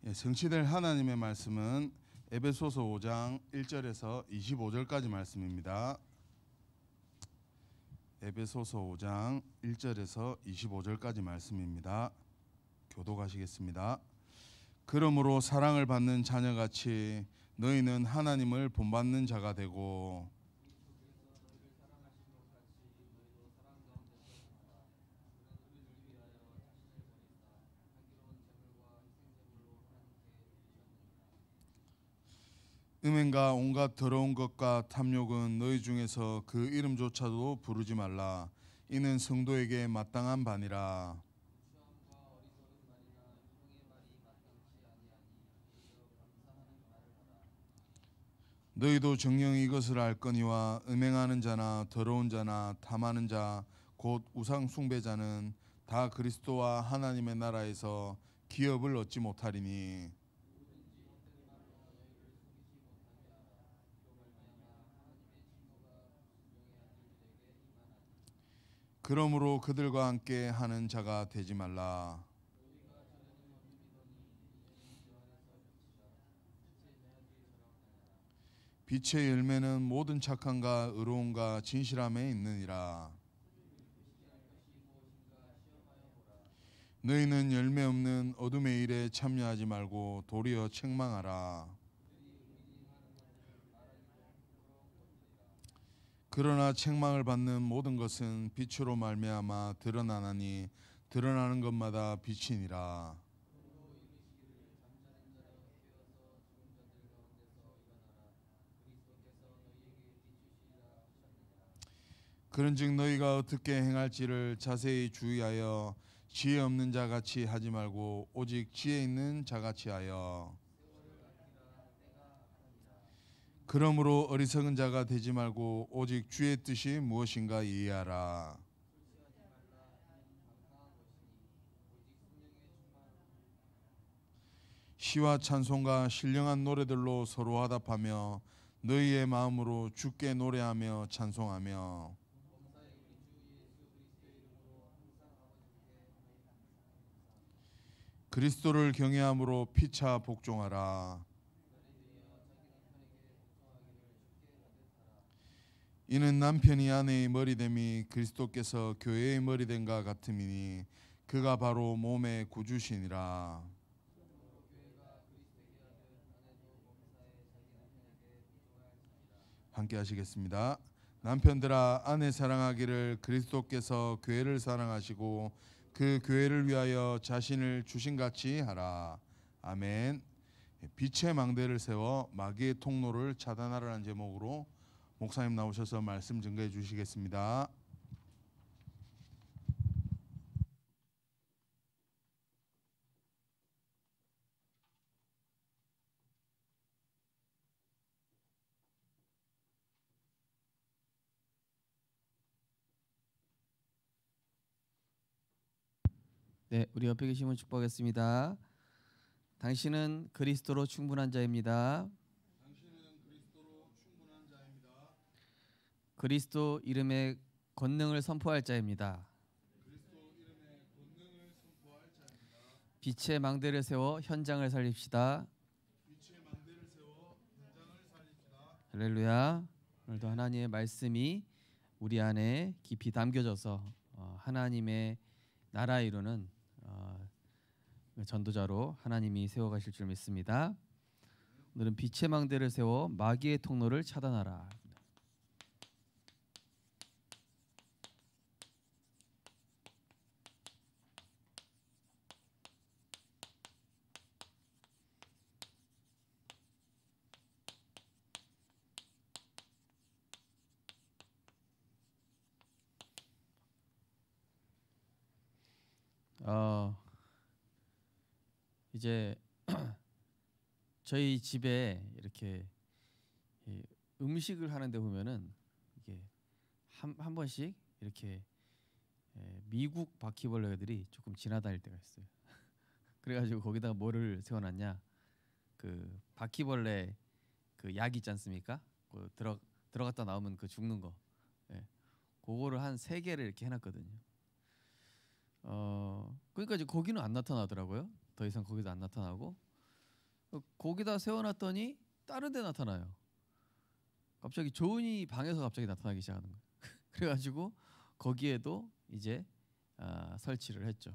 성취될 하나님의 말씀은 에베소서 5장 1절에서 25절까지 말씀입니다. 에베소서 5장 1절에서 25절까지 말씀입니다. 교독하시겠습니다. 그러므로 사랑을 받는 자녀같이 너희는 하나님을 본받는 자가 되고 음행과 온갖 더러운 것과 탐욕은 너희 중에서 그 이름조차도 부르지 말라. 이는 성도에게 마땅한 바니라. 너희도 정녕 이것을 알거니와 음행하는 자나 더러운 자나 탐하는 자 곧 우상 숭배자는 다 그리스도와 하나님의 나라에서 기업을 얻지 못하리니 그러므로 그들과 함께 하는 자가 되지 말라. 빛의 열매는 모든 착함과 의로움과 진실함에 있느니라. 너희는 열매 없는 어둠의 일에 참여하지 말고 도리어 책망하라. 그러나 책망을 받는 모든 것은 빛으로 말미암아 드러나나니 드러나는 것마다 빛이니라. 그런즉 너희가 어떻게 행할지를 자세히 주의하여 지혜 없는 자같이 하지 말고 오직 지혜 있는 자같이 하여 그러므로 어리석은 자가 되지 말고 오직 주의 뜻이 무엇인가 이해하라. 시와 찬송과 신령한 노래들로 서로 화답하며 너희의 마음으로 주께 노래하며 찬송하며 그리스도를 경외함으로 피차 복종하라. 이는 남편이 아내의 머리됨이 그리스도께서 교회의 머리됨과 같음이니 그가 바로 몸의 구주시니라. 함께 하시겠습니다. 남편들아 아내 사랑하기를 그리스도께서 교회를 사랑하시고 그 교회를 위하여 자신을 주신같이 하라. 아멘. 빛의 망대를 세워 마귀의 통로를 차단하라는 제목으로 목사님 나오셔서 말씀 증거해 주시겠습니다. 네, 우리 옆에 계신 분 축복하겠습니다. 당신은 그리스도로 충분한 자입니다. 그리스도 이름의 권능을 선포할 자입니다. 빛의 망대를 세워 현장을 살립시다. 할렐루야. 오늘도 하나님의 말씀이 우리 안에 깊이 담겨져서 하나님의 나라 이루는 전도자로 하나님이 세워가실 줄 믿습니다. 오늘은 빛의 망대를 세워 마귀의 통로를 차단하라. 이제 저희 집에 이렇게 음식을 하는데 보면은 이게 한 번씩 이렇게 미국 바퀴벌레들이 조금 지나다닐 때가 있어요. 그래가지고 거기다가 뭐를 세워놨냐? 그 바퀴벌레 그 약 있지 않습니까? 그 들어갔다 나오면 그 죽는 거. 예. 그거를 한 3개를 이렇게 해놨거든요. 그러니까 이제 거기는 안 나타나더라고요. 더 이상 거기도 안 나타나고 거기다 세워놨더니 다른 데 나타나요. 갑자기 조은이 방에서 갑자기 나타나기 시작하는 거예요. 그래가지고 거기에도 이제 설치를 했죠.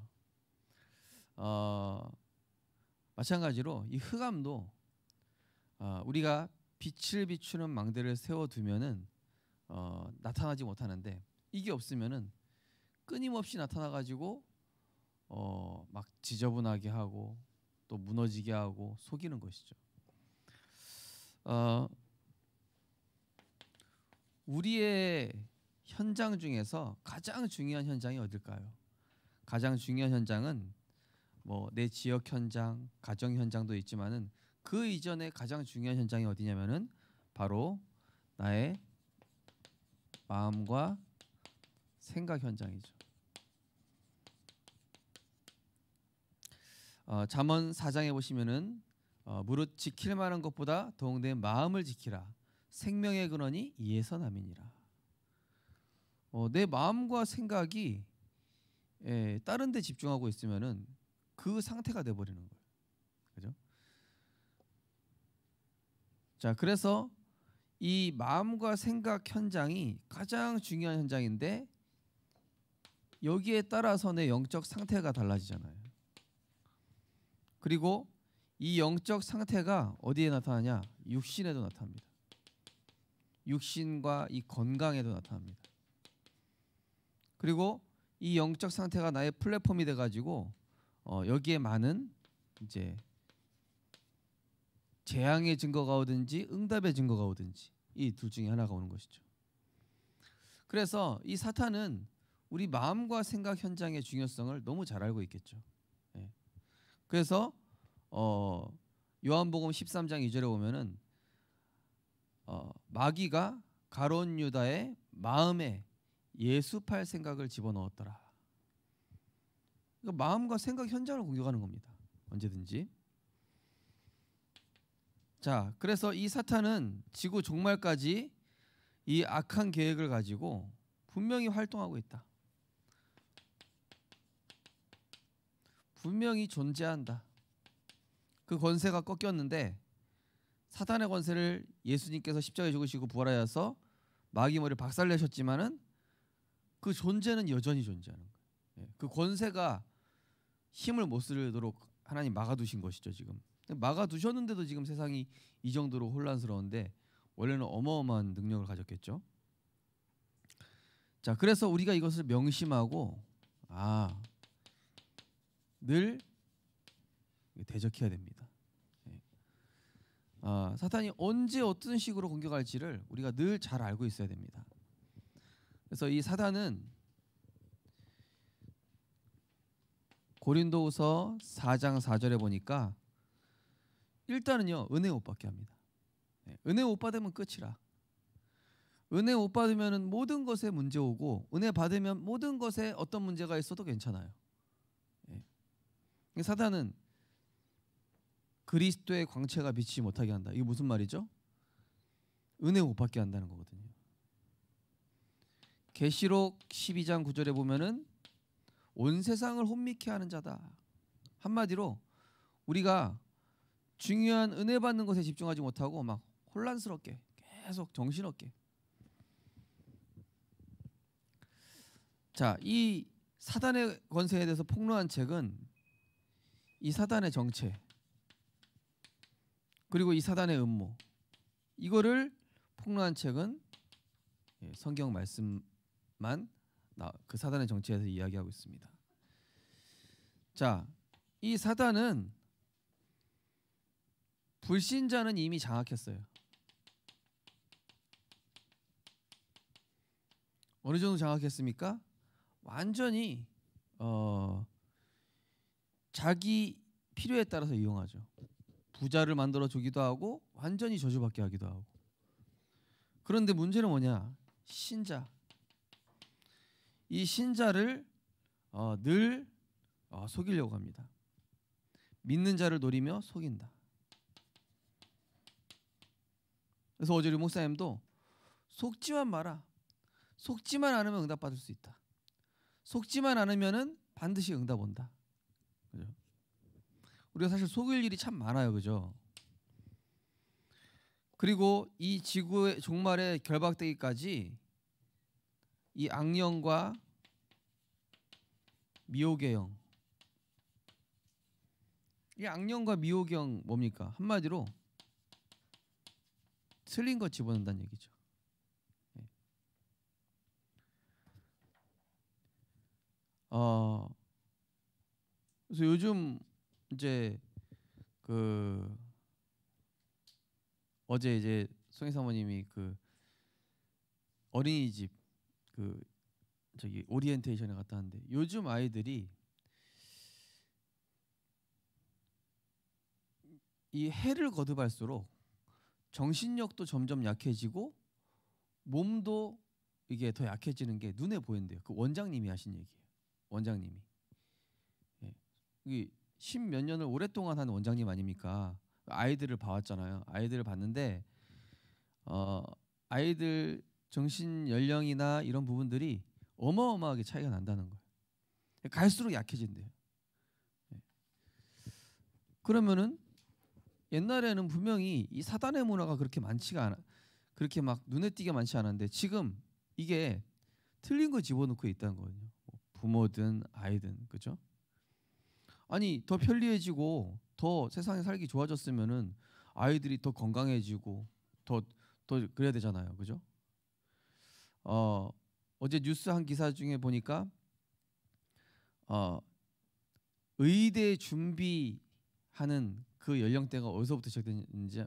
마찬가지로 이 흑암도 우리가 빛을 비추는 망대를 세워두면은 나타나지 못하는데, 이게 없으면은 끊임없이 나타나가지고 막 지저분하게 하고 또 무너지게 하고 속이는 것이죠. 우리의 현장 중에서 가장 중요한 현장이 어딜까요? 가장 중요한 현장은 뭐 내 지역 현장, 가정 현장도 있지만은 그 이전에 가장 중요한 현장이 어디냐면은 바로 나의 마음과 생각 현장이죠. 잠언 4장에 보시면은 무릇 지킬 만한 것보다 더욱 내 마음을 지키라. 생명의 근원이 이에서 남이니라. 내 마음과 생각이 다른 데 집중하고 있으면은 그 상태가 돼 버리는 거예요. 그죠? 자, 그래서 이 마음과 생각 현장이 가장 중요한 현장인데, 여기에 따라서 내 영적 상태가 달라지잖아요. 그리고 이 영적 상태가 어디에 나타나냐? 육신에도 나타납니다. 육신과 이 건강에도 나타납니다. 그리고 이 영적 상태가 나의 플랫폼이 돼가지고 여기에 많은 이제 재앙의 증거가 오든지 응답의 증거가 오든지 이 둘 중에 하나가 오는 것이죠. 그래서 이 사탄은 우리 마음과 생각 현장의 중요성을 너무 잘 알고 있겠죠. 그래서 요한복음 13장 2절에 보면은 마귀가 가룟 유다의 마음에 예수팔 생각을 집어넣었더라. 그러니까 마음과 생각 현장을 공격하는 겁니다. 언제든지. 자, 그래서 이 사탄은 지구 종말까지 이 악한 계획을 가지고 분명히 활동하고 있다. 분명히 존재한다. 그 권세가 꺾였는데 사탄의 권세를 예수님께서 십자가에 죽으시고 부활하여서 마귀 머리를 박살내셨지만은 그 존재는 여전히 존재하는 거예요. 그 권세가 힘을 못 쓰도록 하나님 막아두신 것이죠. 지금 막아두셨는데도 지금 세상이 이 정도로 혼란스러운데 원래는 어마어마한 능력을 가졌겠죠. 자, 그래서 우리가 이것을 명심하고 늘 대적해야 됩니다. 사탄이 언제 어떤 식으로 공격할지를 우리가 늘 잘 알고 있어야 됩니다. 그래서 이 사탄은 고린도후서 4장 4절에 보니까 일단은요, 은혜 못 받게 합니다. 은혜 못 받으면 끝이라. 은혜 못 받으면 모든 것에 문제 오고, 은혜 받으면 모든 것에 어떤 문제가 있어도 괜찮아요. 사탄은 그리스도의 광채가 비치지 못하게 한다. 이게 무슨 말이죠? 은혜 못 받게 한다는 거거든요. 계시록 12장 9절에 보면은 온 세상을 혼미케 하는 자다. 한마디로 우리가 중요한 은혜 받는 것에 집중하지 못하고 막 혼란스럽게 계속 정신없게. 자, 이 사단의 권세에 대해서 폭로한 책은 이 사단의 정체, 그리고 이 사단의 음모, 이거를 폭로한 책은 성경 말씀만 그 사단의 정체에 대해서 이야기하고 있습니다. 자, 이 사단은 불신자는 이미 장악했어요. 어느 정도 장악했습니까? 완전히 자기 필요에 따라서 이용하죠. 부자를 만들어 주기도 하고 완전히 저주받게 하기도 하고. 그런데 문제는 뭐냐? 신자. 이 신자를 늘 속이려고 합니다. 믿는 자를 노리며 속인다. 그래서 어제 우리 목사님도 속지만 마라. 속지만 않으면 응답받을 수 있다. 속지만 않으면은 반드시 응답 온다. 그죠? 우리가 사실 속일 일이 참 많아요, 그죠? 그리고 이 지구의 종말에 결박되기까지 이 악령과 미혹의 영, 이 악령과 미혹의 영 뭡니까? 한마디로 틀린 거 집어넣는다는 얘기죠. 예. 그래서 요즘 이제 그 어제 이제 송혜 사모님이 그 어린이집 그 저기 오리엔테이션에 갔다 왔는데 요즘 아이들이 이 해를 거듭할수록 정신력도 점점 약해지고 몸도 이게 더 약해지는 게 눈에 보인대요. 그 원장님이 하신 얘기예요. 원장님이. 예. 이 십몇 년을 오랫동안 한 원장님 아닙니까? 아이들을 봐왔잖아요. 아이들을 봤는데 아이들 정신 연령이나 이런 부분들이 어마어마하게 차이가 난다는 거예요. 갈수록 약해진대요. 예. 그러면은 옛날에는 분명히 이 사단의 문화가 그렇게 많지가 않아, 그렇게 막 눈에 띄게 많지 않았는데 지금 이게 틀린 거 집어넣고 있다는 거거든요. 뭐 부모든 아이든, 그죠? 아니 더 편리해지고 더 세상에 살기 좋아졌으면은 아이들이 더 건강해지고 더 그래야 되잖아요, 그죠? 어제 뉴스 한 기사 중에 보니까 의대 준비하는 그 연령대가 어디서부터 시작됐는지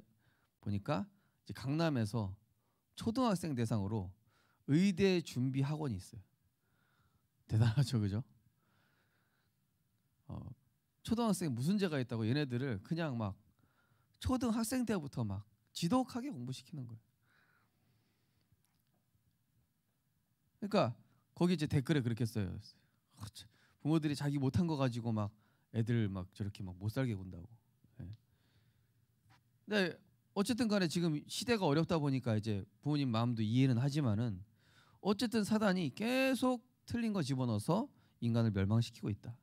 보니까 이제 강남에서 초등학생 대상으로 의대 준비 학원이 있어요. 대단하죠, 그죠? 초등학생 무슨 죄가 있다고 얘네들을 그냥 막 초등학생 때부터 막 지독하게 공부시키는 거예요. 그러니까 거기 이제 댓글에 그렇게 써요. 부모들이 자기 못한 거 가지고 막 애들 막 저렇게 막 못 살게 군다고. 예. 근데 어쨌든 간에 지금 시대가 어렵다 보니까 이제 부모님 마음도 이해는 하지만은 어쨌든 사단이 계속 틀린 거 집어넣어서 인간을 멸망시키고 있다.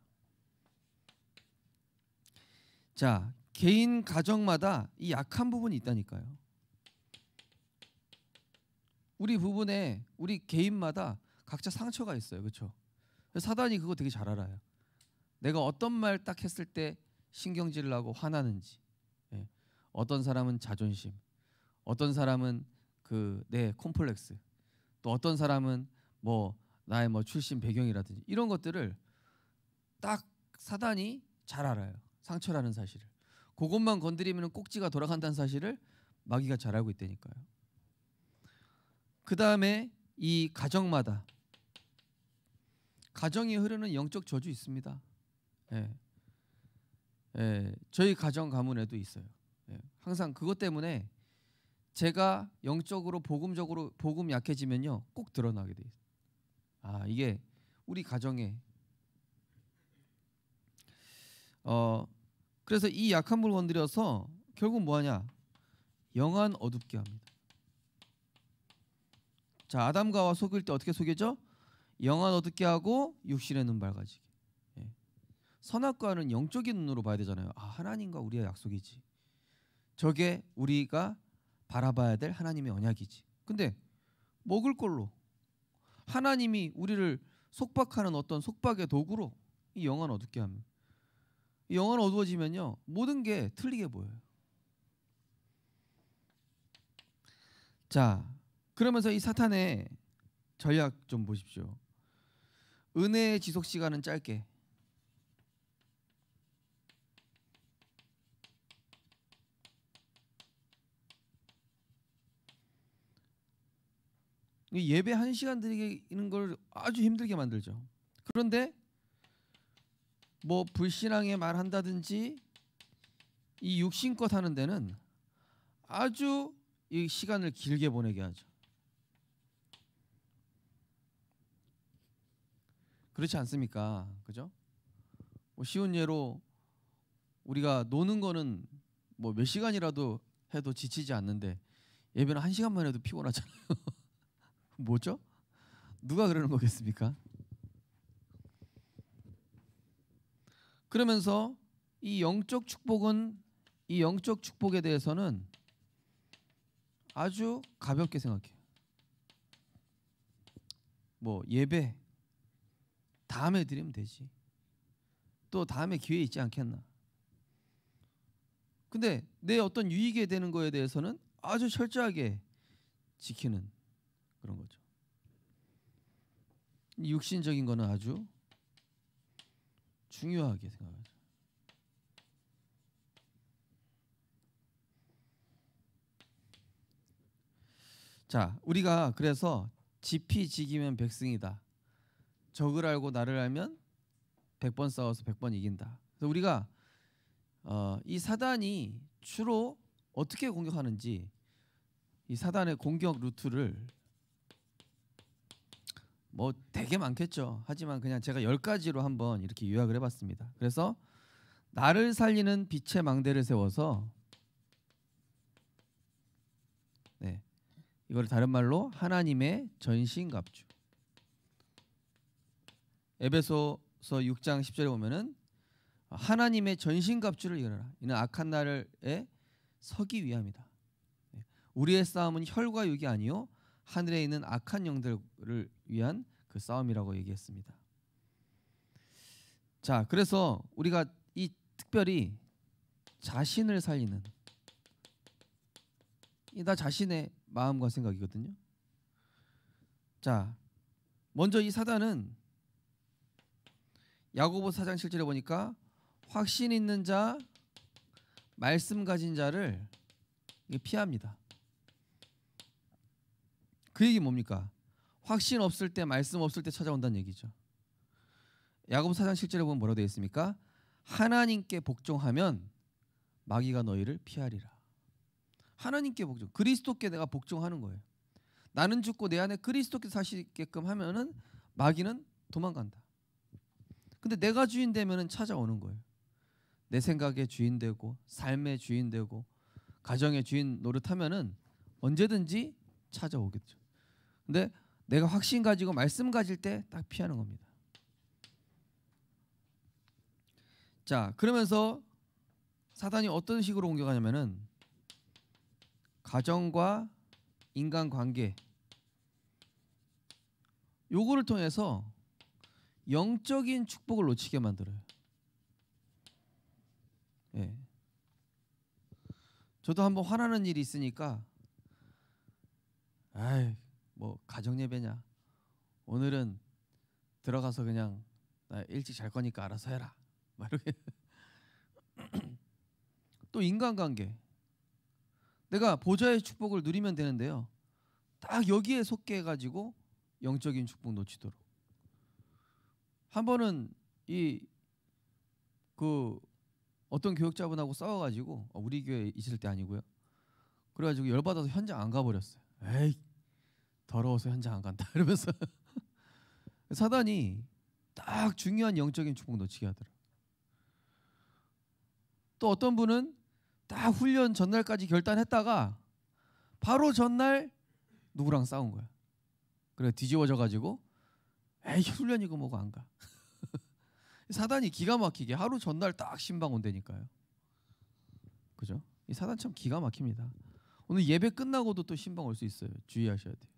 자, 개인 가정마다 이 약한 부분이 있다니까요. 우리 개인마다 각자 상처가 있어요, 그렇죠? 사단이 그거 되게 잘 알아요. 내가 어떤 말 딱 했을 때 신경질 나고 화나는지. 예. 어떤 사람은 자존심, 어떤 사람은 그 내 콤플렉스, 또 어떤 사람은 뭐 나의 뭐 출신 배경이라든지 이런 것들을 딱 사단이 잘 알아요. 상처라는 사실을. 그것만 건드리면 꼭지가 돌아간다는 사실을 마귀가 잘 알고 있다니까요. 그 다음에 이 가정마다 가정이 흐르는 영적 저주 있습니다. 예. 예. 저희 가정 가문에도 있어요. 예. 항상 그것 때문에 제가 영적으로 복음적으로 복음 약해지면요 꼭 드러나게 돼 있어요. 아 이게 우리 가정에 그래서 이 약한 물 건드려서 결국 뭐하냐 영안 어둡게 합니다. 자 아담과 하와 속일 때 어떻게 속이죠? 영안 어둡게 하고 육신의 눈 밝아지게. 예. 선악과는 영적인 눈으로 봐야 되잖아요. 아 하나님과 우리의 약속이지. 저게 우리가 바라봐야 될 하나님의 언약이지. 근데 먹을 걸로 하나님이 우리를 속박하는 어떤 속박의 도구로 이 영안 어둡게 하면 이 영안 어두워지면요 모든 게 틀리게 보여요. 자 그러면서 이 사탄의 전략 좀 보십시오. 은혜의 지속 시간은 짧게. 예배 1시간 드리는 걸 아주 힘들게 만들죠. 그런데 뭐 불신앙에 말한다든지 이 육신껏 하는 데는 아주 이 시간을 길게 보내게 하죠. 그렇지 않습니까? 그죠? 뭐 쉬운 예로 우리가 노는 거는 뭐 몇 시간이라도 해도 지치지 않는데 예배는 1시간만 해도 피곤하잖아요. 뭐죠? 누가 그러는 거겠습니까? 그러면서 이 영적 축복에 대해서는 아주 가볍게 생각해요. 뭐 예배 다음에 드리면 되지. 또 다음에 기회 있지 않겠나. 근데 내 어떤 유익에 되는 거에 대해서는 아주 철저하게 지키는 그런 거죠. 육신적인 거는 아주 중요하게 생각하죠. 자, 우리가 그래서 지피지기면 백승이다. 적을 알고 나를 알면 100번 싸워서 100번 이긴다. 그래서 우리가 이 사단이 주로 어떻게 공격하는지 이 사단의 공격 루트를 뭐 되게 많겠죠. 하지만 그냥 제가 10가지로 한번 이렇게 요약을 해봤습니다. 그래서 나를 살리는 빛의 망대를 세워서 이걸 다른 말로 하나님의 전신갑주. 에베소서 6장 10절에 보면은 하나님의 전신갑주를 일어라. 이는 악한 날에 서기 위함이다. 우리의 싸움은 혈과 육이 아니요 하늘에 있는 악한 영들을 위한 그 싸움이라고 얘기했습니다. 자, 그래서 우리가 이 특별히 자신을 살리는 이 나 자신의 마음과 생각이거든요. 자, 먼저 이 사단은 야고보 4장 7절에 보니까 확신 있는 자, 말씀 가진 자를 피합니다. 그 얘기 뭡니까? 확신 없을 때, 말씀 없을 때 찾아온다는 얘기죠. 야고보 4장 7절에 보면 뭐라고 되어 있습니까? 하나님께 복종하면 마귀가 너희를 피하리라. 하나님께 복종, 그리스도께 내가 복종하는 거예요. 나는 죽고 내 안에 그리스도께 사시게끔 하면은 마귀는 도망간다. 근데 내가 주인 되면은 찾아오는 거예요. 내 생각의 주인 되고 삶의 주인 되고 가정의 주인 노릇하면은 언제든지 찾아오겠죠. 근데 내가 확신 가지고 말씀 가질 때 딱 피하는 겁니다. 자, 그러면서 사단이 어떤 식으로 공격하냐면은 가정과 인간관계 요거를 통해서 영적인 축복을 놓치게 만들어요. 예. 저도 한번 화나는 일이 있으니까 아이 뭐 가정 예배냐 오늘은 들어가서 그냥 나 일찍 잘 거니까 알아서 해라 막 이렇게. 또 인간관계 내가 보좌의 축복을 누리면 되는데요. 딱 여기에 속게 해가지고 영적인 축복 놓치도록. 한 번은 어떤 교육자분하고 싸워가지고 우리 교회에 있을 때 아니고요. 그래가지고 열받아서 현장 안 가버렸어요. 에이 더러워서 현장 안 간다 이러면서. 사단이 딱 중요한 영적인 축복 놓치게 하더라고요. 또 어떤 분은 딱 훈련 전날까지 결단했다가 바로 전날 누구랑 싸운 거야. 그래 뒤집어져가지고 에이 훈련이고 뭐고 안 가. 사단이 기가 막히게 하루 전날 딱 신방 온다니까요. 그죠? 이 사단 참 기가 막힙니다. 오늘 예배 끝나고도 또 신방 올 수 있어요. 주의하셔야 돼요.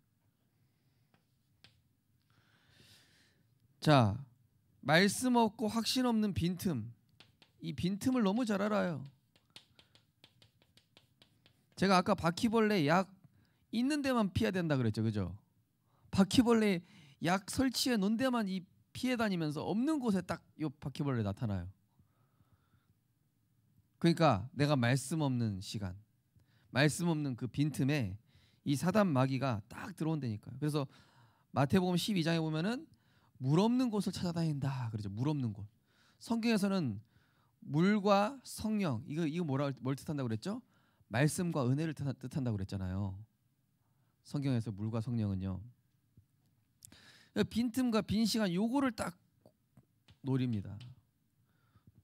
자, 말씀 없고 확신 없는 빈틈. 이 빈틈을 너무 잘 알아요. 제가 아까 바퀴벌레 약 있는 데만 피해야 된다 그랬죠. 그죠? 바퀴벌레 약 설치해 놓은 데만 피해 다니면서 없는 곳에 딱 이 바퀴벌레 나타나요. 그러니까 내가 말씀 없는 시간, 말씀 없는 그 빈틈에 이 사단 마귀가 딱 들어온다니까요. 그래서 마태복음 12장에 보면은 물 없는 곳을 찾아다닌다 그러죠. 물 없는 곳. 성경에서는 물과 성령 이거 뭘 뜻한다고 그랬죠? 말씀과 은혜를 뜻한다고 그랬잖아요. 성경에서 물과 성령은요. 빈틈과 빈 시간 요거를 딱 노립니다.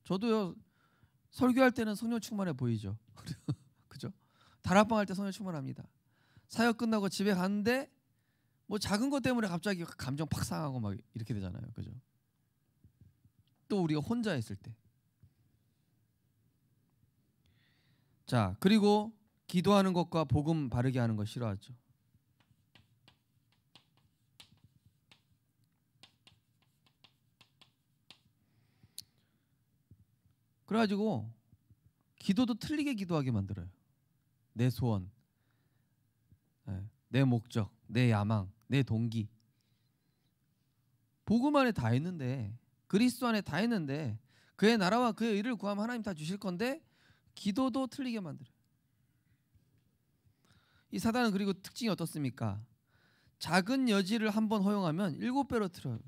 저도요 설교할 때는 성령 충만해 보이죠. 그죠? 다락방 할 때 성령 충만합니다. 사역 끝나고 집에 갔는데 뭐 작은 것 때문에 갑자기 감정 팍 상하고 막 이렇게 되잖아요. 그죠? 또 우리가 혼자 있을 때 자, 그리고 기도하는 것과 복음 바르게 하는 거 싫어하죠. 그래가지고 기도도 틀리게 기도하게 만들어요. 내 소원, 내 목적, 내 야망, 내 동기. 복음 안에 다 있는데, 그리스도 안에 다 있는데, 그의 나라와 그의 의를 구하면 하나님 다 주실 건데 기도도 틀리게 만들어요. 이 사단은 그리고 특징이 어떻습니까? 작은 여지를 한번 허용하면 7배로 틀어요.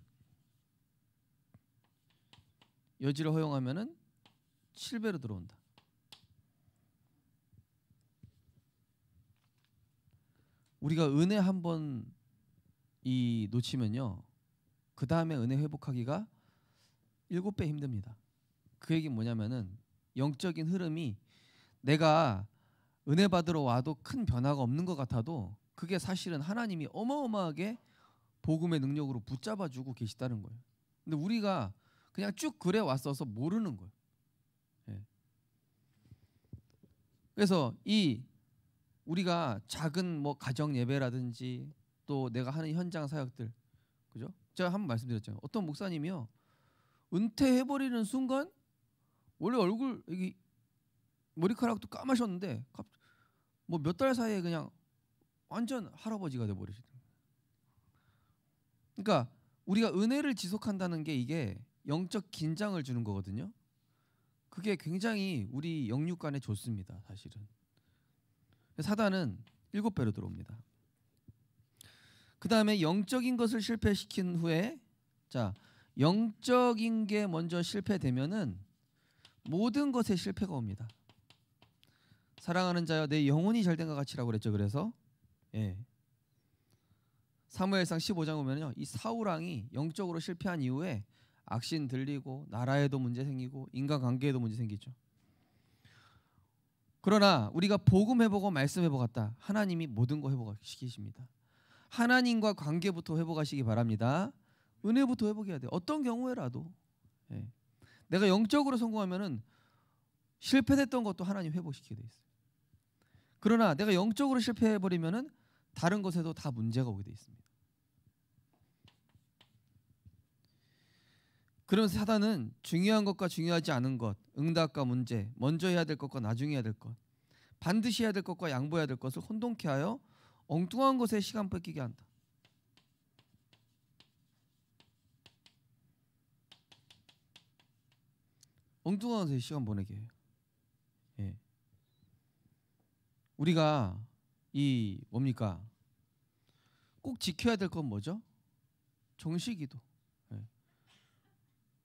여지를 허용하면은 7배로 들어온다. 우리가 은혜 한번 이 놓치면요, 그 다음에 은혜 회복하기가 7배 힘듭니다. 그 얘기는 뭐냐면은 영적인 흐름이 내가 은혜 받으러 와도 큰 변화가 없는 것 같아도 그게 사실은 하나님이 어마어마하게 복음의 능력으로 붙잡아주고 계시다는 거예요. 근데 우리가 그냥 쭉 그래 왔어서 모르는 거예요. 예. 그래서 이 우리가 작은 뭐 가정 예배라든지 또 내가 하는 현장 사역들, 그죠? 제가 한번 말씀드렸잖아요. 어떤 목사님이요, 은퇴해버리는 순간 원래 얼굴 여기 머리카락도 까마셨는데 뭐 몇 달 사이에 그냥 완전 할아버지가 돼버리시더라고요. 그러니까 우리가 은혜를 지속한다는 게 이게 영적 긴장을 주는 거거든요. 그게 굉장히 우리 영육간에 좋습니다. 사실은. 사단은 7배로 들어옵니다. 그 다음에 영적인 것을 실패시킨 후에, 자, 영적인 게 먼저 실패되면은 모든 것에 실패가 옵니다. 사랑하는 자여 내 영혼이 잘된 것 같이라고 그랬죠. 그래서 사무엘상 15장 보면요, 이 사울 왕이 영적으로 실패한 이후에 악신 들리고 나라에도 문제 생기고 인간관계에도 문제 생기죠. 그러나 우리가 복음 회복하고 말씀 회복했다. 하나님이 모든 거 회복시키십니다. 하나님과 관계부터 회복하시기 바랍니다. 은혜부터 회복해야 돼요. 어떤 경우에라도. 내가 영적으로 성공하면은 실패됐던 것도 하나님 회복시키게 돼 있어요. 그러나 내가 영적으로 실패해버리면은 다른 것에도 다 문제가 오게 돼 있습니다. 그러면서 사단은 중요한 것과 중요하지 않은 것, 응답과 문제, 먼저 해야 될 것과 나중에 해야 될 것, 반드시 해야 될 것과 양보해야 될 것을 혼동케 하여 엉뚱한 것에 시간 뺏기게 한다. 엉뚱한 것에 시간 보내게 해요. 우리가 이 뭡니까? 꼭 지켜야 될 건 뭐죠? 정시기도.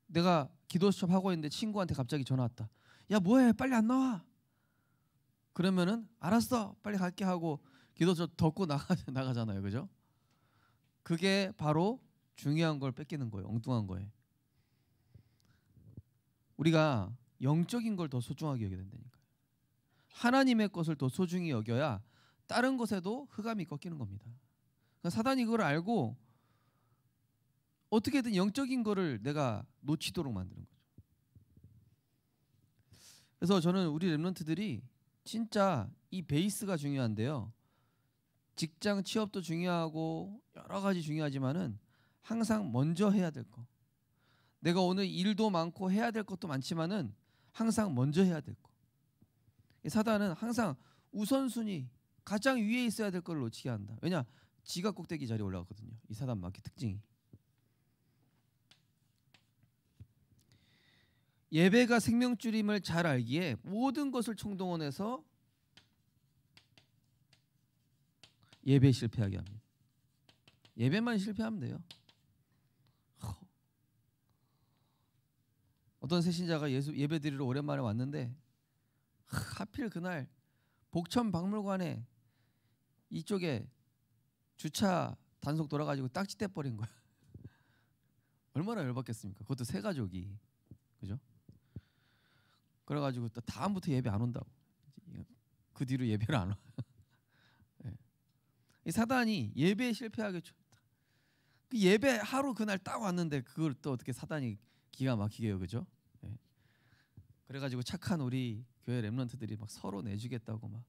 내가 기도 수첩 하고 있는데 친구한테 갑자기 전화 왔다. 야, 뭐해? 빨리 안 나와. 그러면은 알았어, 빨리 갈게 하고 기도 수첩 덮고 나가잖아요, 그죠? 그게 바로 중요한 걸 뺏기는 거예요. 엉뚱한 거에. 우리가 영적인 걸 더 소중하게 여겨야 된다니까요. 하나님의 것을 더 소중히 여겨야 다른 것에도 흑암이 꺾이는 겁니다. 그러니까 사단이 그걸 알고 어떻게든 영적인 거를 내가 놓치도록 만드는 거죠. 그래서 저는 우리 렘넌트들이 진짜 이 베이스가 중요한데요. 직장 취업도 중요하고 여러 가지 중요하지만은 항상 먼저 해야 될 거. 내가 오늘 일도 많고 해야 될 것도 많지만은 항상 먼저 해야 될 거. 이 사단은 항상 우선순위 가장 위에 있어야 될 걸 놓치게 한다. 왜냐? 지가 꼭대기 자리에 올라가거든요. 이 사단 마귀 특징이. 예배가 생명줄임을 잘 알기에 모든 것을 총동원해서 예배 실패하게 합니다. 예배만 실패하면 돼요. 어떤 새신자가 예배 드리러 오랜만에 왔는데 하필 그날 복천 박물관에 이쪽에 주차 단속 돌아가지고 딱지대 버린 거야. 얼마나 열받겠습니까? 그것도 세 가족이, 그죠? 그래가지고 또 다음부터 예배 안 온다고. 그 뒤로 예배를 안 와. 이 사단이 예배에 실패하게 줬다. 그 예배 하루 그날 딱 왔는데 그걸 또 어떻게 사단이 기가 막히게 해요, 그죠? 그래가지고 착한 우리 교회 렘넌트들이 막 서로 내주겠다고 막.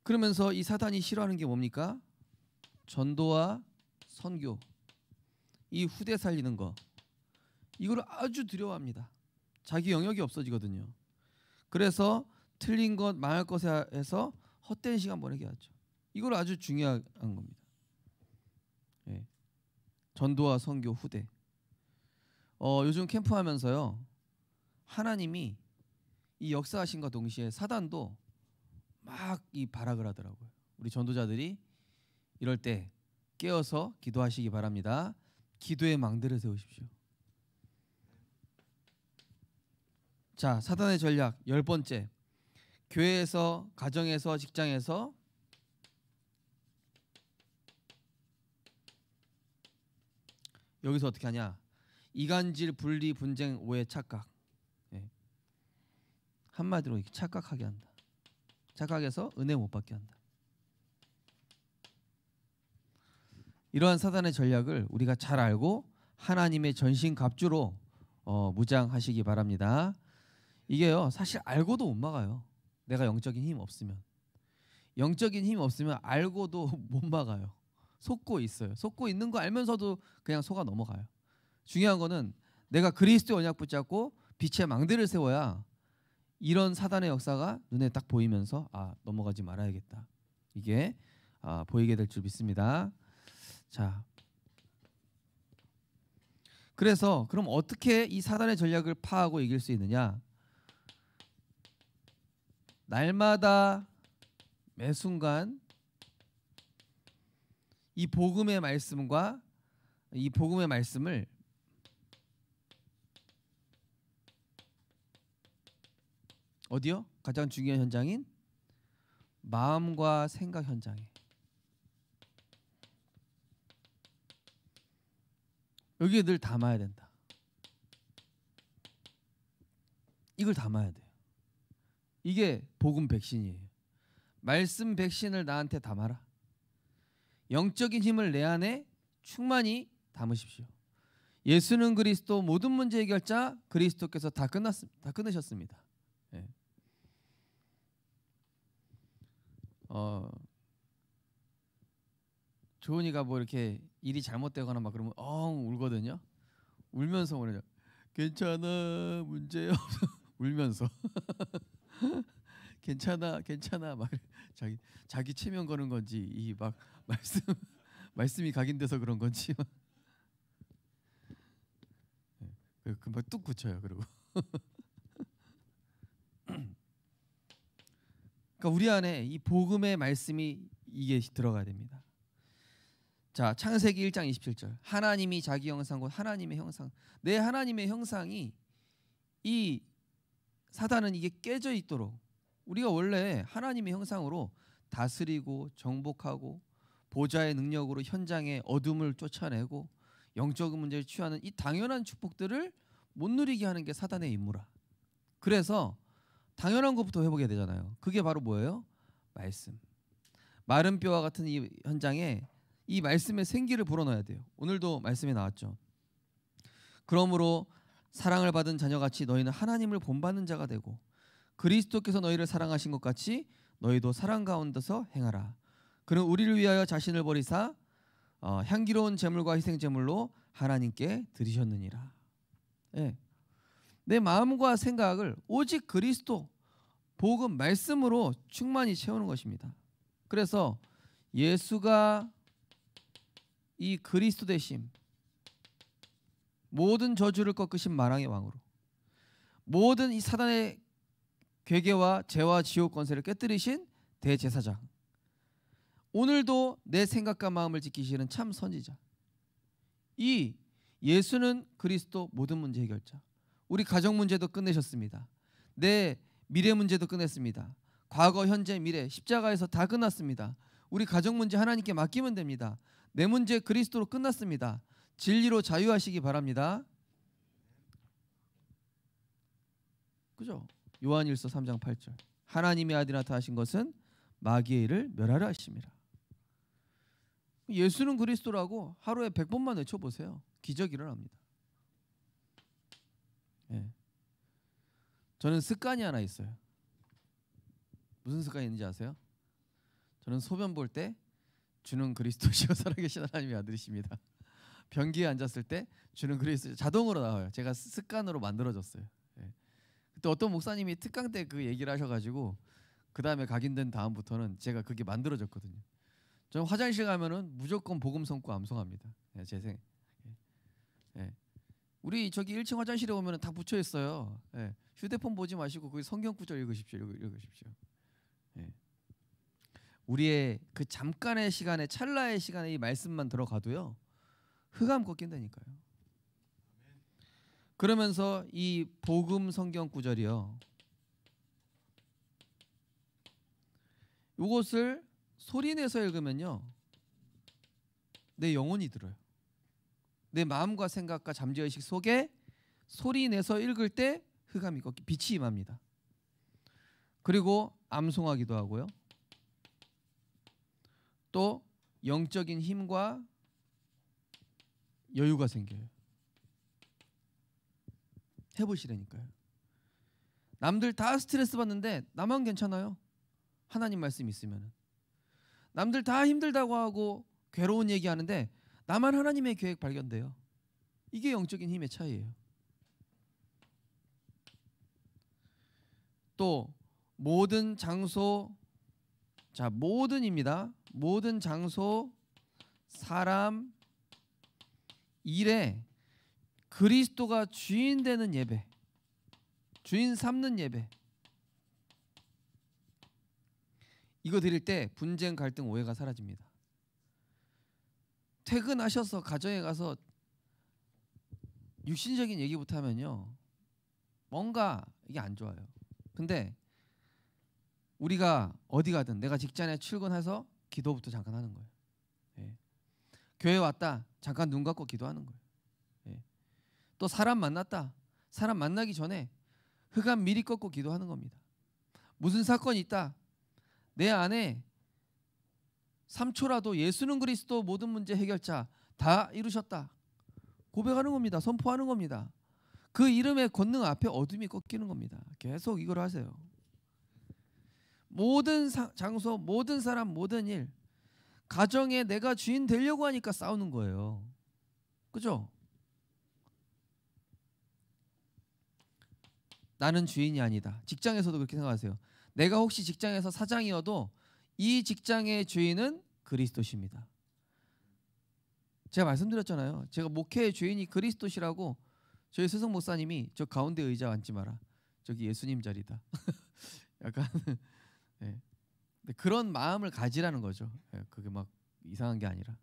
그러면서 이 사단이 싫어하는 게 뭡니까? 전도와 선교, 이 후대 살리는 거, 이걸 아주 두려워합니다. 자기 영역이 없어지거든요. 그래서 틀린 것, 망할 것에 해서 헛된 시간 보내게 하죠. 이걸 아주 중요한 겁니다. 예. 전도와 선교, 후대. 요즘 캠프하면서요, 하나님이 이 역사하신과 동시에 사단도 막 이 발악을 하더라고요. 우리 전도자들이 이럴 때 깨어서 기도하시기 바랍니다. 기도의 망대를 세우십시오. 자, 사단의 전략 10번째. 교회에서, 가정에서, 직장에서 여기서 어떻게 하냐? 이간질, 분리, 분쟁, 오해, 착각. 예. 한마디로 착각하게 한다. 착각해서 은혜 못 받게 한다. 이러한 사단의 전략을 우리가 잘 알고 하나님의 전신갑주로 무장하시기 바랍니다. 이게요, 사실 알고도 못 막아요. 내가 영적인 힘 없으면. 영적인 힘 없으면 알고도 못 막아요. 속고 있어요. 속고 있는 거 알면서도 그냥 속아 넘어가요. 중요한 거는 내가 그리스도의 언약 붙잡고 빛의 망대를 세워야 이런 사단의 역사가 눈에 딱 보이면서 넘어가지 말아야겠다. 이게 보이게 될 줄 믿습니다. 자, 그래서 그럼 어떻게 이 사단의 전략을 파하고 이길 수 있느냐? 날마다 매 순간 이 복음의 말씀과 이 복음의 말씀을 어디요? 가장 중요한 현장인 마음과 생각 현장에, 여기에 늘 담아야 된다. 이걸 담아야 돼요. 이게 복음 백신이에요. 말씀 백신을 나한테 담아라. 영적인 힘을 내 안에 충만히 담으십시오. 예수는 그리스도, 모든 문제 해결자, 그리스도께서 다 끝내셨습니다. 예. 조은이가 뭐 이렇게 일이 잘못되거나 막 그러면 울거든요. 울면서 오늘 괜찮아, 문제 없어. 울면서 괜찮아 막 자기 체면 거는 건지 이 막 말씀이 각인돼서 그런 건지 금방 뚝 굳혀요. 그리고 그러니까 우리 안에 이 복음의 말씀이 이게 들어가야 됩니다. 자, 창세기 1장 27절. 하나님이 자기 형상 곧 하나님의 형상. 내 하나님의 형상이, 이 사단은 이게 깨져 있도록, 우리가 원래 하나님의 형상으로 다스리고 정복하고 보좌의 능력으로 현장의 어둠을 쫓아내고 영적인 문제를 취하는 이 당연한 축복들을 못 누리게 하는 게 사단의 임무라. 그래서 당연한 것부터 회복해야 되잖아요. 그게 바로 뭐예요? 말씀. 마른 뼈와 같은 이 현장에 이 말씀의 생기를 불어넣어야 돼요. 오늘도 말씀에 나왔죠. 그러므로 사랑을 받은 자녀같이 너희는 하나님을 본받는 자가 되고 그리스도께서 너희를 사랑하신 것 같이 너희도 사랑 가운데서 행하라. 그는 우리를 위하여 자신을 버리사 향기로운 제물과 희생 제물로 하나님께 드리셨느니라. 예. 내 마음과 생각을 오직 그리스도 복음 말씀으로 충만히 채우는 것입니다. 그래서 예수가 이 그리스도 되심, 모든 저주를 꺾으신 만왕의 왕으로, 모든 이 사단의 괴계와 죄와 지옥 권세를 깨뜨리신 대제사장, 오늘도 내 생각과 마음을 지키시는 참 선지자, 이 예수는 그리스도 모든 문제 해결자. 우리 가정 문제도 끝내셨습니다. 내 미래 문제도 끝냈습니다. 과거, 현재, 미래 십자가에서 다 끝났습니다. 우리 가정 문제 하나님께 맡기면 됩니다. 내 문제 그리스도로 끝났습니다. 진리로 자유하시기 바랍니다. 그죠? 요한일서 3장 8절. 하나님의 아들이 나타나신 것은 마귀의 일을 멸하려 하심이라. 예수는 그리스도라고 하루에 100번만 외쳐보세요. 기적이 일어납니다. 예. 저는 습관이 하나 있어요. 무슨 습관이 있는지 아세요? 저는 소변 볼 때 주는 그리스도시요 살아계신 하나님의 아들이십니다. 변기에 앉았을 때 주는 그리스도 자동으로 나와요. 제가 습관으로 만들어졌어요. 예. 그때 어떤 목사님이 특강 때 그 얘기를 하셔가지고 그 다음에 각인된 다음부터는 제가 그게 만들어졌거든요. 저는 화장실 가면은 무조건 복음 성구 암송합니다. 예, 예. 예. 우리 저기 1층 화장실에 오면은 다 붙여 있어요. 예. 휴대폰 보지 마시고 거기 성경 구절 읽으십시오. 읽으십시오. 예. 우리의 그 잠깐의 시간에 찰나의 시간에 이 말씀만 들어가도요 흑암 꺾인다니까요. 그러면서 이 복음 성경 구절이요, 이것을 소리내서 읽으면요 내 영혼이 들어요. 내 마음과 생각과 잠재의식 속에 소리내서 읽을 때 흑암이 꺾이 빛이 임합니다. 그리고 암송하기도 하고요. 또 영적인 힘과 여유가 생겨요. 해보시라니까요. 남들 다 스트레스 받는데 나만 괜찮아요. 하나님 말씀 있으면. 남들 다 힘들다고 하고 괴로운 얘기하는데 나만 하나님의 계획 발견돼요. 이게 영적인 힘의 차이예요. 또 모든 장소, 자 모든입니다. 모든 장소, 사람, 일에 그리스도가 주인 되는 예배, 주인 삼는 예배, 이거 드릴 때 분쟁, 갈등, 오해가 사라집니다. 퇴근하셔서 가정에 가서 육신적인 얘기부터 하면요 뭔가 이게 안 좋아요. 근데 우리가 어디 가든 내가 직장에 출근해서 기도부터 잠깐 하는 거예요. 예. 교회 왔다 잠깐 눈 감고 기도하는 거예요. 예. 또 사람 만났다, 사람 만나기 전에 흑암 미리 꺾고 기도하는 겁니다. 무슨 사건이 있다, 내 안에 3초라도 예수는 그리스도 모든 문제 해결자 다 이루셨다 고백하는 겁니다. 선포하는 겁니다. 그 이름의 권능 앞에 어둠이 꺾이는 겁니다. 계속 이걸 하세요. 모든 장소, 모든 사람, 모든 일, 가정에 내가 주인 되려고 하니까 싸우는 거예요. 그죠? 나는 주인이 아니다. 직장에서도 그렇게 생각하세요. 내가 혹시 직장에서 사장이어도 이 직장의 주인은 그리스도십니다. 제가 말씀드렸잖아요. 제가 목회의 주인이 그리스도시라고. 저희 스승 목사님이 저 가운데 의자 앉지 마라, 저기 예수님 자리다. 약간 네. 그런 마음을 가지라는 거죠. 네. 그게 막 이상한 게 아니라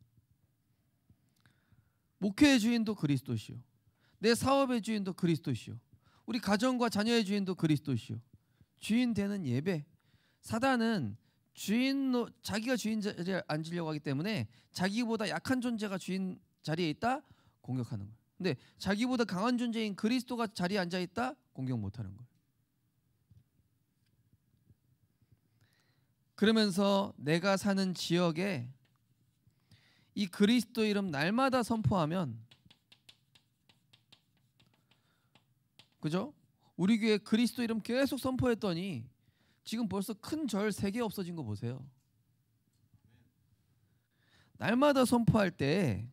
목회의 주인도 그리스도시요, 내 사업의 주인도 그리스도시요, 우리 가정과 자녀의 주인도 그리스도시요. 주인 되는 예배. 사단은 주인로 자기가 주인 자리에 앉으려고 하기 때문에 자기보다 약한 존재가 주인 자리에 있다 공격하는 거예요. 근데 자기보다 강한 존재인 그리스도가 자리에 앉아 있다 공격 못하는 거예요. 그러면서 내가 사는 지역에 이 그리스도 이름 날마다 선포하면, 그죠? 우리 교회 그리스도 이름 계속 선포했더니 지금 벌써 큰 절 3개 없어진 거 보세요. 날마다 선포할 때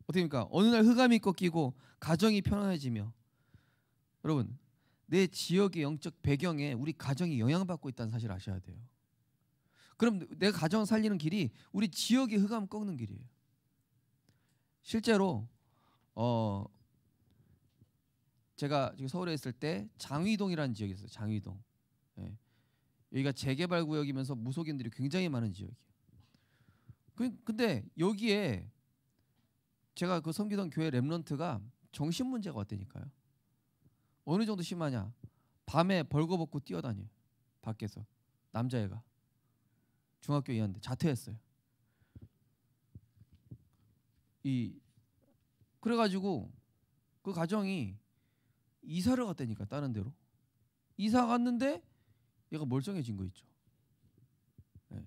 어떻게 됩니까? 어느 날 흑암이 꺾이고 가정이 편안해지며, 여러분 내 지역의 영적 배경에 우리 가정이 영향받고 있다는 사실을 아셔야 돼요. 그럼 내 가정 살리는 길이 우리 지역의 흑암 꺾는 길이에요. 실제로 제가 서울에 있을 때 장위동이라는 지역이 있어요. 장위동. 예. 여기가 재개발 구역이면서 무속인들이 굉장히 많은 지역이에요. 근데 여기에 제가 그 섬기던 교회 렘넌트가 정신 문제가 왔다니까요. 어느 정도 심하냐? 밤에 벌거벗고 뛰어다녀요. 밖에서 남자애가 중학교 2학년 때 자퇴했어요. 그래가지고 그 가정이 이사를 갔다니까, 다른 데로. 이사 갔는데 얘가 멀쩡해진 거 있죠. 네.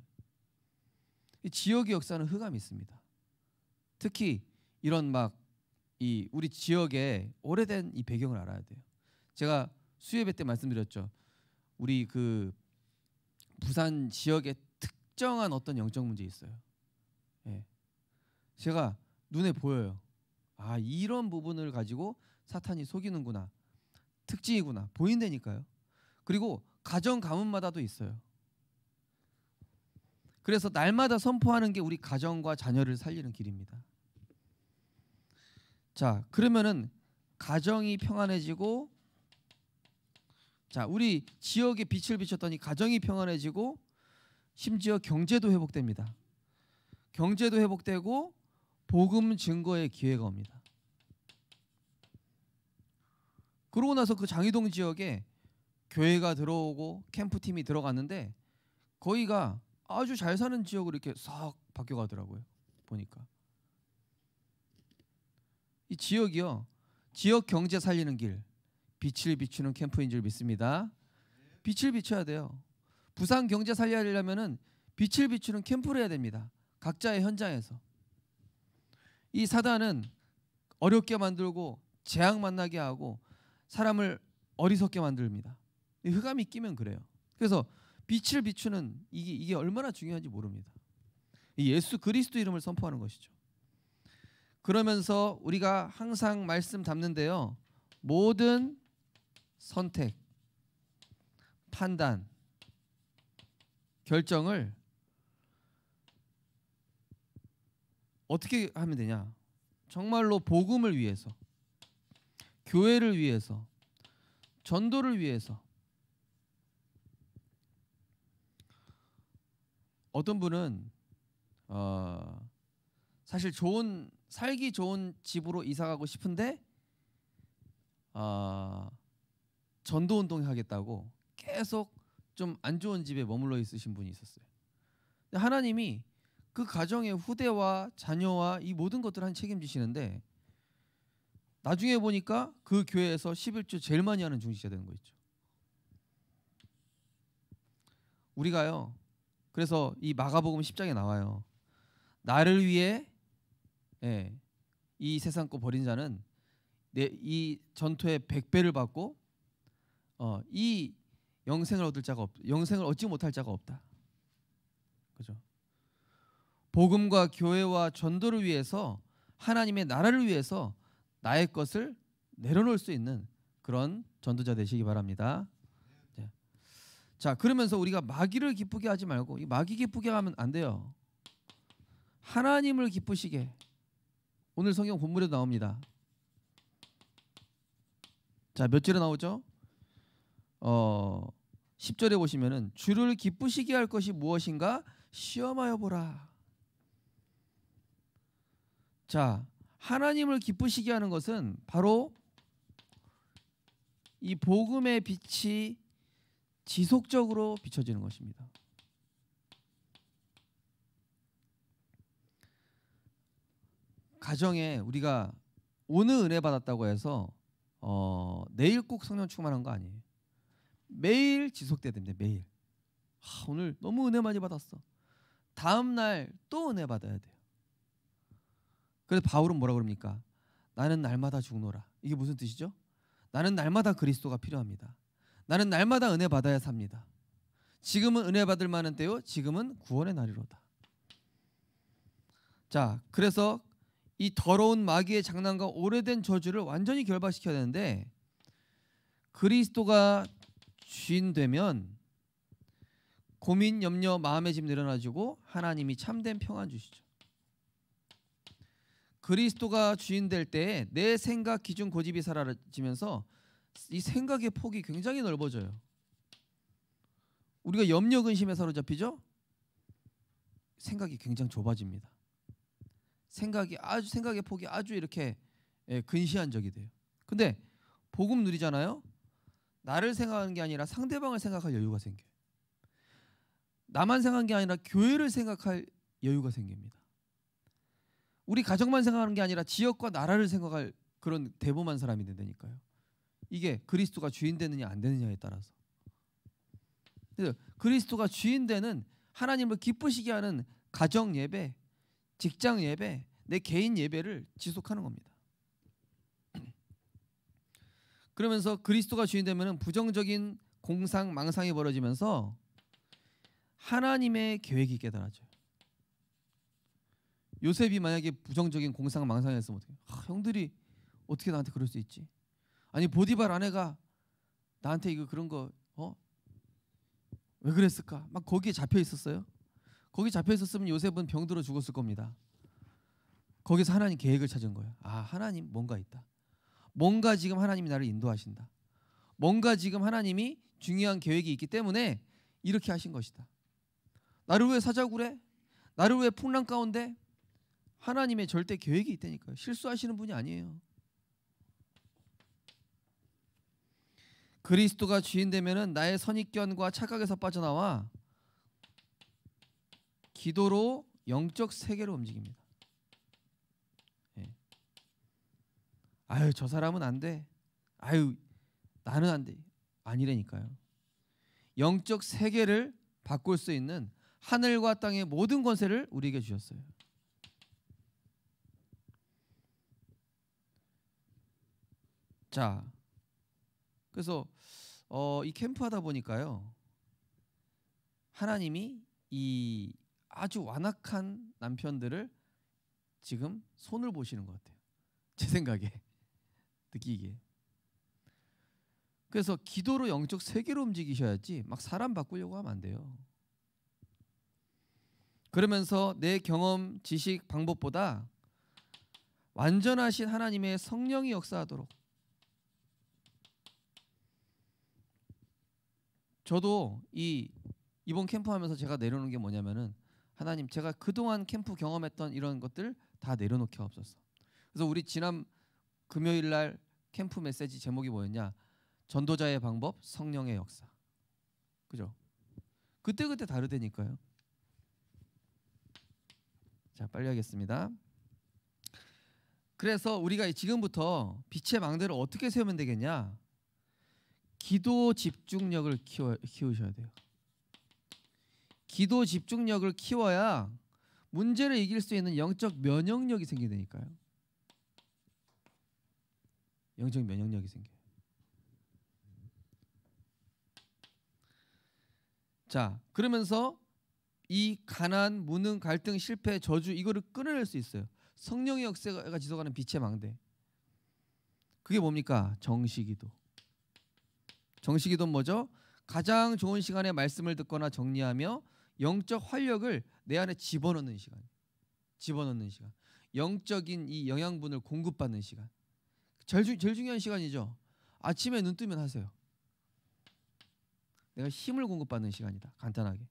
이 지역의 역사는 흑암이 있습니다. 특히 이런 막 이 우리 지역의 오래된 이 배경을 알아야 돼요. 제가 수요예배 때 말씀드렸죠. 우리 그 부산 지역에 특정한 어떤 영적 문제 있어요. 예. 제가 눈에 보여요. 아, 이런 부분을 가지고 사탄이 속이는구나. 특징이구나. 보인다니까요. 그리고 가정 가문마다도 있어요. 그래서 날마다 선포하는 게 우리 가정과 자녀를 살리는 길입니다. 자, 그러면은 가정이 평안해지고, 자, 우리 지역에 빛을 비췄더니 가정이 평안해지고, 심지어 경제도 회복됩니다. 경제도 회복되고 복음 증거의 기회가 옵니다. 그러고 나서 그 장이동 지역에 교회가 들어오고 캠프팀이 들어갔는데 거기가 아주 잘 사는 지역으로 이렇게 싹 바뀌어가더라고요. 보니까 이 지역이요, 지역 경제 살리는 길, 빛을 비추는 캠프인 줄 믿습니다. 빛을 비춰야 돼요. 부산 경제 살리려면은 빛을 비추는 캠프를 해야 됩니다. 각자의 현장에서. 이 사단은 어렵게 만들고 재앙 만나게 하고 사람을 어리석게 만듭니다. 흑암이 끼면 그래요. 그래서 빛을 비추는 이게 얼마나 중요한지 모릅니다. 예수 그리스도 이름을 선포하는 것이죠. 그러면서 우리가 항상 말씀 담는데요, 모든 선택, 판단, 결정을 어떻게 하면 되냐? 정말로 복음을 위해서, 교회를 위해서, 전도를 위해서. 어떤 분은 사실 살기 좋은 집으로 이사 가고 싶은데 전도 운동 하겠다고 계속 좀 안 좋은 집에 머물러 있으신 분이 있었어요. 근데 하나님이 그 가정의 후대와 자녀와 이 모든 것들을 책임지시는데 나중에 보니까 그 교회에서 11조 제일 많이 하는 중직자 되는 거 있죠. 우리가요, 그래서 이 마가복음 10장에 나와요. 나를 위해 이 세상 거 버린 자는 이 전투의 100배를 받고 이 영생을 얻을 자가 없다. 영생을 얻지 못할 자가 없다. 그죠? 복음과 교회와 전도를 위해서, 하나님의 나라를 위해서 나의 것을 내려놓을 수 있는 그런 전도자 되시기 바랍니다. 자, 그러면서 우리가 마귀를 기쁘게 하지 말고, 이 마귀 기쁘게 하면 안 돼요. 하나님을 기쁘시게. 오늘 성경 본문에도 나옵니다. 자, 몇 절에 나오죠? 10절에 보시면은 주를 기쁘시게 할 것이 무엇인가 시험하여 보라. 자, 하나님을 기쁘시게 하는 것은 바로 이 복음의 빛이 지속적으로 비춰지는 것입니다. 가정에 우리가 오늘 은혜 받았다고 해서 내일 꼭 성령 충만한 거 아니에요. 매일 지속돼야 됩니다. 매일. 오늘 너무 은혜 많이 받았어. 다음 날 또 은혜 받아야 돼요. 그래서 바울은 뭐라 그럽니까? 나는 날마다 죽노라. 이게 무슨 뜻이죠? 나는 날마다 그리스도가 필요합니다. 나는 날마다 은혜 받아야 삽니다. 지금은 은혜 받을 만한 때요, 지금은 구원의 날이로다. 자, 그래서 이 더러운 마귀의 장난과 오래된 저주를 완전히 결박시켜야 되는데, 그리스도가 주인 되면 고민, 염려, 마음의 짐 내려놔주고 하나님이 참된 평안 주시죠. 그리스도가 주인 될 때 내 생각, 기준, 고집이 사라지면서 이 생각의 폭이 굉장히 넓어져요. 우리가 염려, 근심에 사로잡히죠? 생각이 굉장히 좁아집니다. 생각의 폭이 아주 이렇게 근시안적이 돼요. 근데 복음 누리잖아요. 나를 생각하는 게 아니라 상대방을 생각할 여유가 생겨요. 나만 생각하는 게 아니라 교회를 생각할 여유가 생깁니다. 우리 가정만 생각하는 게 아니라 지역과 나라를 생각할 그런 대범한 사람이 된다니까요. 이게 그리스도가 주인 되느냐 안 되느냐에 따라서. 그래서 그리스도가 주인 되는, 하나님을 기쁘시게 하는 가정 예배, 직장 예배, 내 개인 예배를 지속하는 겁니다. 그러면서 그리스도가 주인 되면은 부정적인 공상 망상이 벌어지면서 하나님의 계획이 깨달아져요. 요셉이 만약에 부정적인 공상 망상이었으면 어떻게? 형들이 어떻게 나한테 그럴 수 있지? 아니 보디발 아내가 나한테 이거 그런 거 왜 그랬을까? 막 거기에 잡혀 있었어요. 거기 잡혀 있었으면 요셉은 병들어 죽었을 겁니다. 거기서 하나님 계획을 찾은 거예요. 아, 하나님 뭔가 있다. 뭔가 지금 하나님이 나를 인도하신다. 뭔가 지금 하나님이 중요한 계획이 있기 때문에 이렇게 하신 것이다. 나를 왜 사자굴에? 나를 왜 풍랑 가운데? 하나님의 절대 계획이 있다니까요. 실수하시는 분이 아니에요. 그리스도가 주인 되면은 나의 선입견과 착각에서 빠져나와 기도로 영적 세계로 움직입니다. 예. 아유 저 사람은 안 돼. 아유 나는 안 돼. 아니라니까요. 영적 세계를 바꿀 수 있는 하늘과 땅의 모든 권세를 우리에게 주셨어요. 자, 그래서 이 캠프 하다 보니까요, 하나님이 이 아주 완악한 남편들을 지금 손을 보시는 것 같아요. 제 생각에 느끼기에. 그래서 기도로 영적 세계로 움직이셔야지 막 사람 바꾸려고 하면 안 돼요. 그러면서 내 경험, 지식, 방법보다 완전하신 하나님의 성령이 역사하도록. 저도 이번 캠프 하면서 제가 내려놓은 게 뭐냐면은, 하나님 제가 그동안 캠프 경험했던 이런 것들 다 내려놓게 하옵소서. 그래서 우리 지난 금요일 날 캠프 메시지 제목이 뭐였냐? 전도자의 방법, 성령의 역사. 그죠? 그때그때 다르다니까요. 자, 빨리 하겠습니다. 그래서 우리가 지금부터 빛의 망대를 어떻게 세우면 되겠냐? 기도 집중력을 키우셔야 돼요. 기도 집중력을 키워야 문제를 이길 수 있는 영적 면역력이 생기니까요. 영적 면역력이 생겨요. 자, 그러면서 이 가난, 무능, 갈등, 실패, 저주 이거를 끊어낼 수 있어요. 성령의 역사가 지속하는 빛의 망대. 그게 뭡니까? 정시기도. 정시기도는 뭐죠? 가장 좋은 시간에 말씀을 듣거나 정리하며 영적 활력을 내 안에 집어넣는 시간. 집어넣는 시간. 영적인 이 영양분을 공급받는 시간. 제일 중요한 시간이죠. 아침에 눈 뜨면 하세요. 내가 힘을 공급받는 시간이다. 간단하게.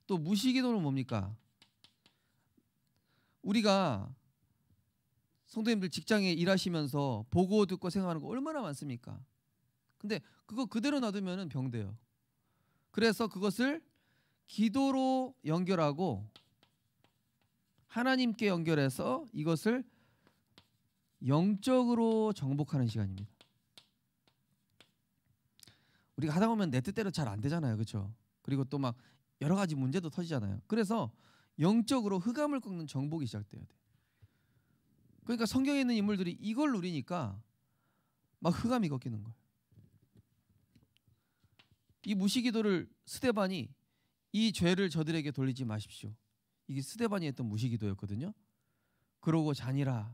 또 무시기도는 뭡니까? 우리가 성도님들 직장에 일하시면서 보고 듣고 생각하는 거 얼마나 많습니까? 근데 그거 그대로 놔두면 병돼요. 그래서 그것을 기도로 연결하고 하나님께 연결해서 이것을 영적으로 정복하는 시간입니다. 우리가 하다 보면 내 뜻대로 잘 안 되잖아요. 그렇죠? 그리고 또 막 여러 가지 문제도 터지잖아요. 그래서 영적으로 흑암을 꺾는 정복이 시작돼야 돼. 그러니까 성경에 있는 인물들이 이걸 누리니까 막 흑암이 꺾이는 거예요. 이 무시기도를 스데반이 이 죄를 저들에게 돌리지 마십시오. 이게 스데반이 했던 무시기도였거든요. 그러고 자니라.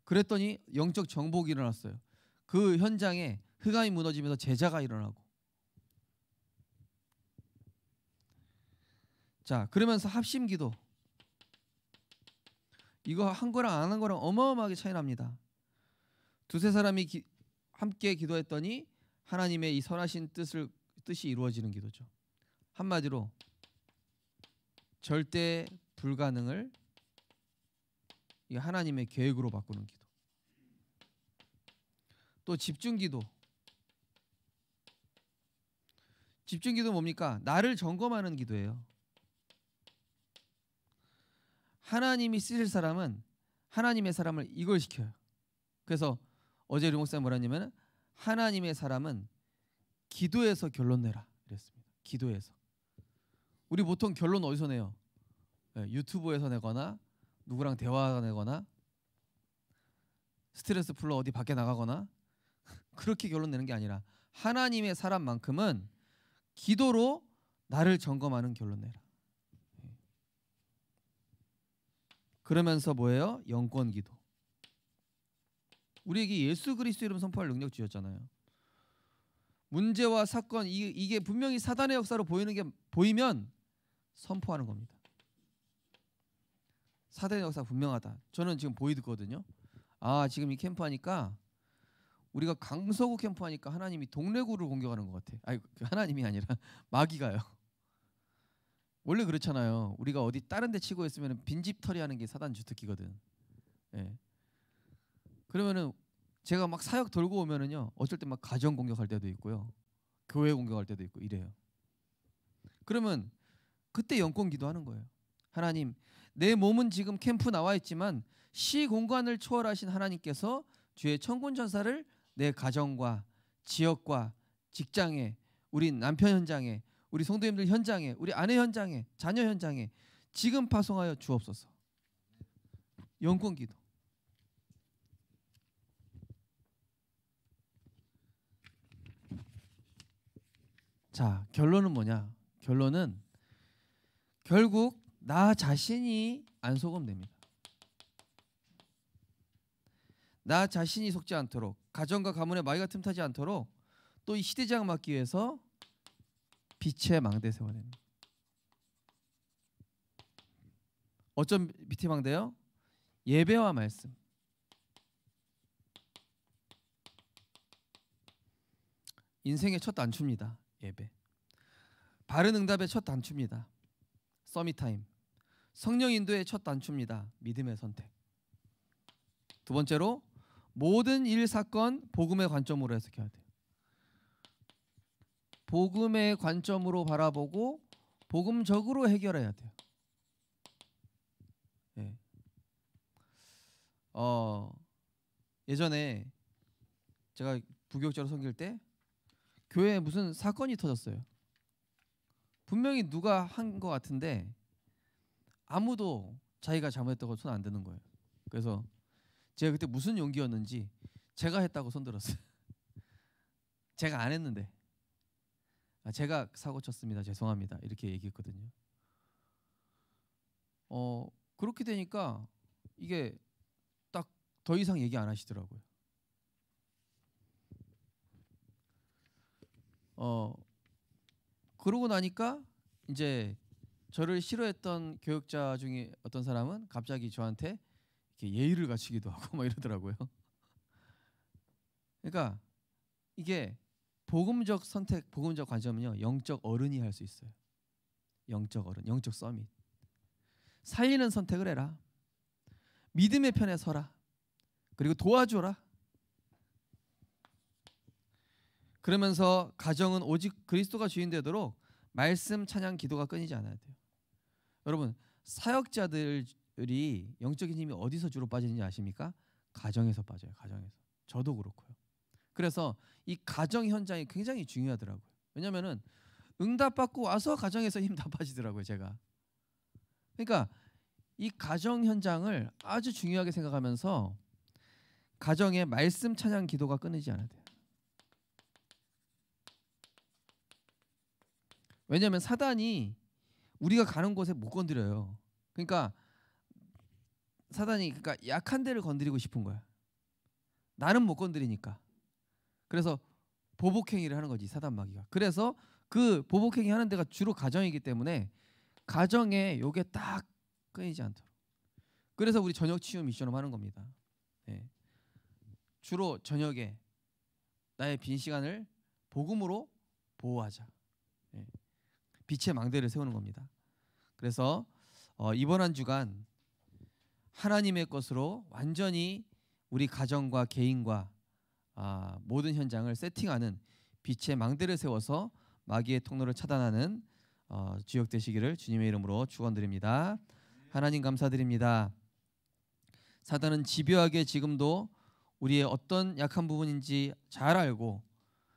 그랬더니 영적 정복이 일어났어요. 그 현장에 흑암이 무너지면서 제자가 일어나고. 자, 그러면서 합심기도. 이거 한 거랑 안 한 거랑 어마어마하게 차이 납니다. 두세 사람이 함께 기도했더니 하나님의 이 선하신 뜻이 이루어지는 기도죠. 한마디로 절대 불가능을 이 하나님의 계획으로 바꾸는 기도. 또 집중기도. 집중기도 뭡니까? 나를 점검하는 기도예요. 하나님이 쓰실 사람은 하나님의 사람을 이걸 시켜요. 그래서 어제 류 목사님 뭐라 했냐면, 하나님의 사람은 기도에서 결론 내라 이랬습니다. 기도에서. 우리 보통 결론 어디서 내요? 네, 유튜브에서 내거나 누구랑 대화가 내거나 스트레스 풀러 어디 밖에 나가거나 그렇게 결론 내는 게 아니라 하나님의 사람만큼은 기도로 나를 점검하는 결론 내라. 그러면서 뭐예요? 영권 기도. 우리에게 예수 그리스도 이름 선포할 능력 주셨잖아요. 문제와 사건 이게 분명히 사단의 역사로 보이면 선포하는 겁니다. 사단의 역사 분명하다. 저는 지금 보이거든요. 아, 지금 이 캠프 하니까 우리가 강서구 캠프 하니까 하나님이 동래구를 공격하는 것 같아. 아니, 하나님이 아니라 마귀가요. 원래 그렇잖아요. 우리가 어디 다른 데 치고 있으면 빈집털이 하는 게 사단 주특기거든. 예. 그러면은 제가 막 사역 돌고 오면은요, 어쩔 때 막 가정 공격할 때도 있고요, 교회 공격할 때도 있고 이래요. 그러면 그때 영권 기도하는 거예요. 하나님, 내 몸은 지금 캠프 나와 있지만 시 공간을 초월하신 하나님께서 주의 천군 천사를 내 가정과 지역과 직장에, 우리 남편 현장에, 우리 성도님들 현장에, 우리 아내 현장에, 자녀 현장에 지금 파송하여 주옵소서. 영권 기도. 자, 결론은 뭐냐? 결론은 결국 나 자신이 안 속으면 됩니다. 나 자신이 속지 않도록, 가정과 가문에 마귀가 틈타지 않도록, 또 이 시대장 막기 위해서 빛의 망대 세워야 됩니다. 어쩜 빛의 망대요? 예배와 말씀. 인생의 첫 단추입니다. 예배. 바른 응답의 첫 단추입니다. 서밋타임. 성령 인도의 첫 단추입니다. 믿음의 선택. 두 번째로 모든 일 사건 복음의 관점으로 해석해야 돼요. 복음의 관점으로 바라보고 복음적으로 해결해야 돼요. 예. 예전에 제가 부교육자로 섬길 때 교회에 무슨 사건이 터졌어요. 분명히 누가 한 것 같은데 아무도 자기가 잘못했다고 손 안 드는 거예요. 그래서 제가 그때 무슨 용기였는지 제가 했다고 손 들었어요. 제가 안 했는데, 제가 사고 쳤습니다. 죄송합니다. 이렇게 얘기했거든요. 그렇게 되니까 이게 딱 더 이상 얘기 안 하시더라고요. 그러고 나니까 이제 저를 싫어했던 교육자 중에 어떤 사람은 갑자기 저한테 이렇게 예의를 갖추기도 하고 막 이러더라고요. 그러니까 이게 복음적 선택, 복음적 관점은요, 영적 어른이 할 수 있어요. 영적 어른, 영적 서밋. 살리는 선택을 해라. 믿음의 편에 서라. 그리고 도와줘라. 그러면서 가정은 오직 그리스도가 주인 되도록 말씀, 찬양, 기도가 끊이지 않아야 돼요. 여러분, 사역자들이 영적인 힘이 어디서 주로 빠지는지 아십니까? 가정에서 빠져요. 가정에서. 저도 그렇고요. 그래서 이 가정 현장이 굉장히 중요하더라고요. 왜냐면은 응답받고 와서 가정에서 힘 다 빠지더라고요, 제가. 그러니까 이 가정 현장을 아주 중요하게 생각하면서 가정의 말씀, 찬양, 기도가 끊이지 않아야 돼요. 왜냐하면 사단이 우리가 가는 곳에 못 건드려요. 그러니까 사단이 약한 데를 건드리고 싶은 거야. 나는 못 건드리니까. 그래서 보복행위를 하는 거지, 사단 마귀가. 그래서 그 보복행위 하는 데가 주로 가정이기 때문에 가정에 요게 딱 끊이지 않도록. 그래서 우리 저녁 치유 미션을 하는 겁니다. 네. 주로 저녁에 나의 빈 시간을 복음으로 보호하자. 네. 빛의 망대를 세우는 겁니다. 그래서 이번 한 주간 하나님의 것으로 완전히 우리 가정과 개인과 모든 현장을 세팅하는 빛의 망대를 세워서 마귀의 통로를 차단하는 주역 되시기를 주님의 이름으로 축원드립니다. 하나님 감사드립니다. 사단은 집요하게 지금도 우리의 어떤 약한 부분인지 잘 알고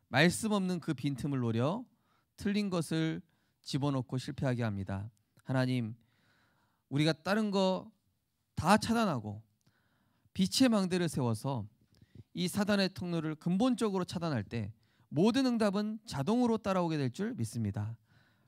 말씀 없는 그 빈틈을 노려 틀린 것을 집어넣고 실패하게 합니다. 하나님, 우리가 다른 거 다 차단하고 빛의 망대를 세워서 이 사단의 통로를 근본적으로 차단할 때 모든 응답은 자동으로 따라오게 될 줄 믿습니다.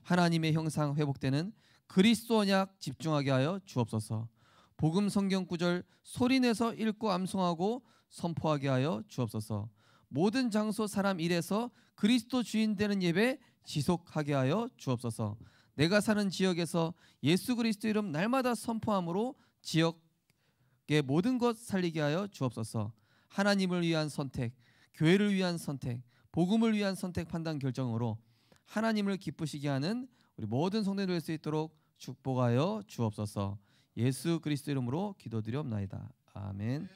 하나님의 형상 회복되는 그리스도 언약 집중하게 하여 주옵소서. 복음 성경 구절 소리내서 읽고 암송하고 선포하게 하여 주옵소서. 모든 장소 사람 일에서 그리스도 주인 되는 예배 지속하게 하여 주옵소서. 내가 사는 지역에서 예수 그리스도 이름 날마다 선포함으로 지역의 모든 것 살리게 하여 주옵소서. 하나님을 위한 선택, 교회를 위한 선택, 복음을 위한 선택 판단 결정으로 하나님을 기쁘시게 하는 우리 모든 성도들 될 수 있도록 축복하여 주옵소서. 예수 그리스도 이름으로 기도드리옵나이다. 아멘.